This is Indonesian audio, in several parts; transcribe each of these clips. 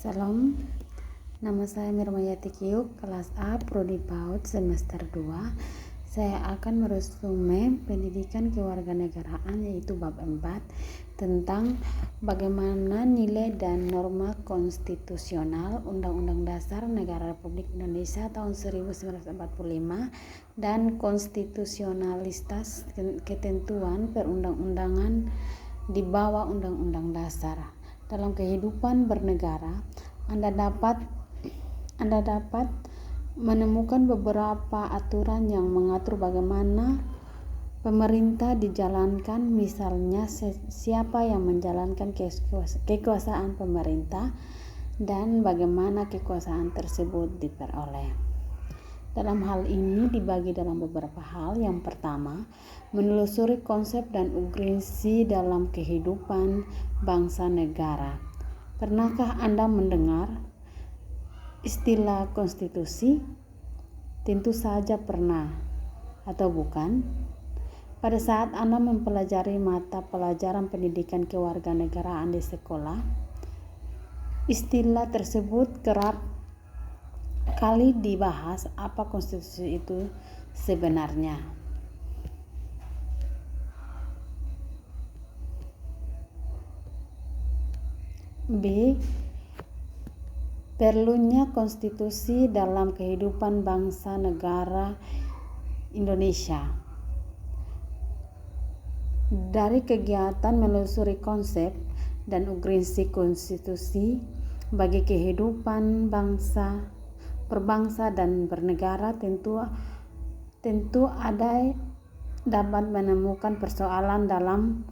Salam, nama saya Mirmayati Kiuk, kelas A, Prodi PAUD, semester 2. Saya akan meresume pendidikan kewarganegaraan, yaitu bab 4, tentang bagaimana nilai dan norma konstitusional Undang-Undang Dasar Negara Republik Indonesia tahun 1945 dan konstitusionalitas ketentuan perundang-undangan di bawah Undang-Undang Dasar. Dalam kehidupan bernegara, Anda dapat menemukan beberapa aturan yang mengatur bagaimana pemerintah dijalankan, misalnya siapa yang menjalankan kekuasaan pemerintah dan bagaimana kekuasaan tersebut diperoleh. Dalam hal ini dibagi dalam beberapa hal. Yang pertama, menelusuri konsep dan urgensi dalam kehidupan bangsa negara. Pernahkah Anda mendengar istilah konstitusi? Tentu saja pernah, atau bukan? Pada saat Anda mempelajari mata pelajaran pendidikan kewarganegaraan di sekolah, istilah tersebut kerap kali dibahas. Apa konstitusi itu sebenarnya? B. Perlunya konstitusi dalam kehidupan bangsa negara Indonesia. Dari kegiatan menelusuri konsep dan urgensi konstitusi bagi kehidupan berbangsa dan bernegara, tentu ada dapat menemukan persoalan dalam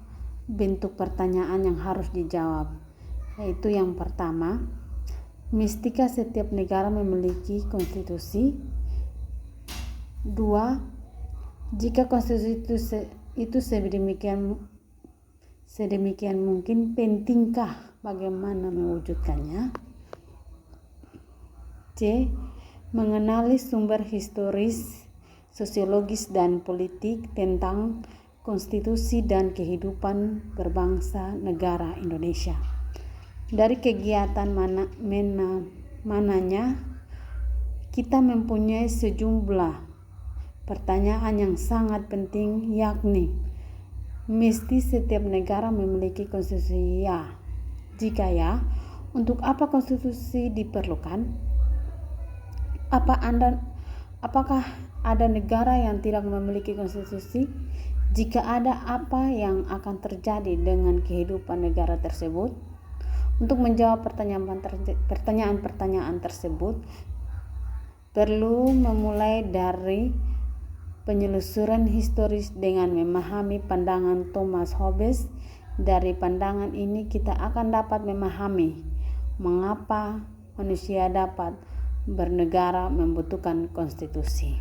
bentuk pertanyaan yang harus dijawab, yaitu yang pertama, mestikah setiap negara memiliki konstitusi? 2. Jika konstitusi itu sedemikian mungkin, pentingkah bagaimana mewujudkannya? C. Mengenali sumber historis, sosiologis, dan politik tentang konstitusi dan kehidupan berbangsa negara Indonesia. Dari kegiatan mananya kita mempunyai sejumlah pertanyaan yang sangat penting, yakni mesti setiap negara memiliki konstitusi? Ya. Jika ya, untuk apa konstitusi diperlukan? Apakah ada negara yang tidak memiliki konstitusi? Jika ada, apa yang akan terjadi dengan kehidupan negara tersebut? Untuk menjawab pertanyaan-pertanyaan tersebut, perlu memulai dari penyelusuran historis dengan memahami pandangan Thomas Hobbes. Dari pandangan ini kita akan dapat memahami mengapa manusia dapat bernegara membutuhkan konstitusi.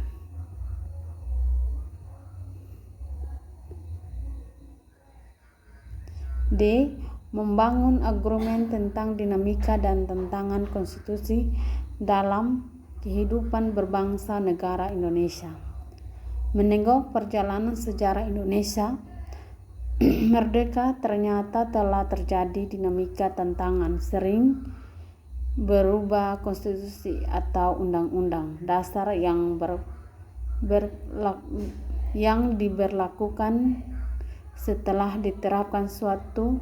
D. Membangun argumen tentang dinamika dan tantangan konstitusi dalam kehidupan berbangsa negara Indonesia. Menengok perjalanan sejarah Indonesia merdeka, ternyata telah terjadi dinamika tantangan, sering berubah konstitusi atau undang-undang dasar yang diberlakukan setelah diterapkan suatu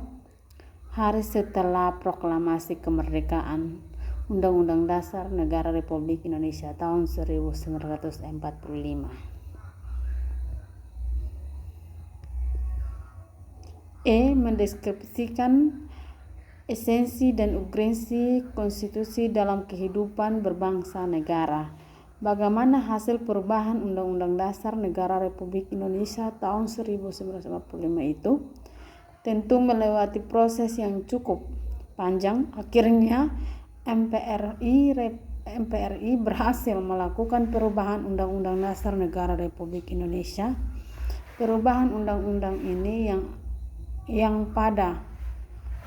hari setelah proklamasi kemerdekaan Undang-Undang Dasar Negara Republik Indonesia tahun 1945. E. Mendeskripsikan esensi dan urgensi konstitusi dalam kehidupan berbangsa negara. Bagaimana hasil perubahan Undang-Undang Dasar Negara Republik Indonesia tahun 1945 itu? Tentu melewati proses yang cukup panjang. Akhirnya MPRI berhasil melakukan perubahan Undang-Undang Dasar Negara Republik Indonesia. Perubahan undang-undang ini yang pada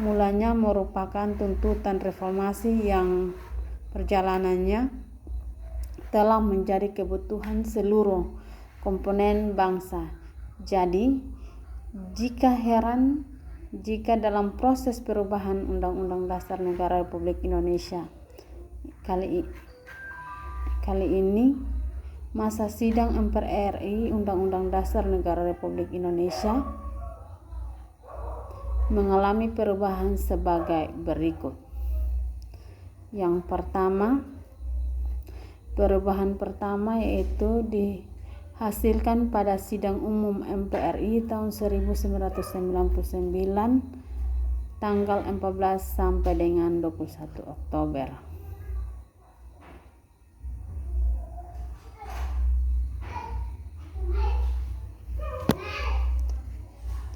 mulanya merupakan tuntutan reformasi yang perjalanannya telah menjadi kebutuhan seluruh komponen bangsa. Jadi, jika heran jika dalam proses perubahan Undang-Undang Dasar Negara Republik Indonesia kali ini masa sidang MPR RI Undang-Undang Dasar Negara Republik Indonesia mengalami perubahan sebagai berikut. Yang pertama, perubahan pertama yaitu dihasilkan pada Sidang Umum MPRI tahun 1999 tanggal 14 sampai dengan 21 Oktober.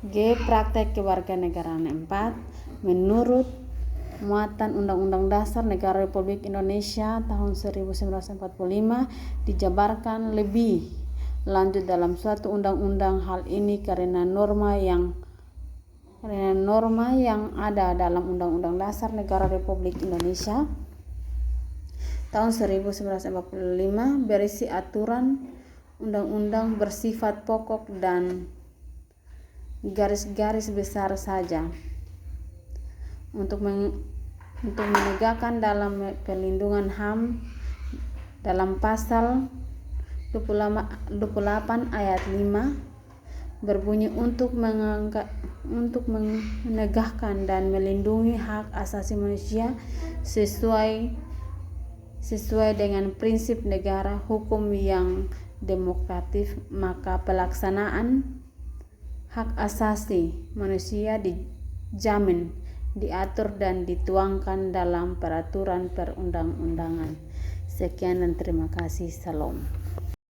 G. Praktek kewarganegaraan 4. Menurut muatan Undang-Undang Dasar Negara Republik Indonesia tahun 1945 dijabarkan lebih lanjut dalam suatu undang-undang. Hal ini karena norma yang ada dalam Undang-Undang Dasar Negara Republik Indonesia tahun 1945 berisi aturan undang-undang bersifat pokok dan garis-garis besar saja untuk menegakkan dalam perlindungan HAM dalam pasal 28 ayat 5 berbunyi untuk menegakkan dan melindungi hak asasi manusia sesuai dengan prinsip negara hukum yang demokratis, maka pelaksanaan hak asasi manusia dijamin, diatur dan dituangkan dalam peraturan perundang-undangan. Sekian dan terima kasih. Salam.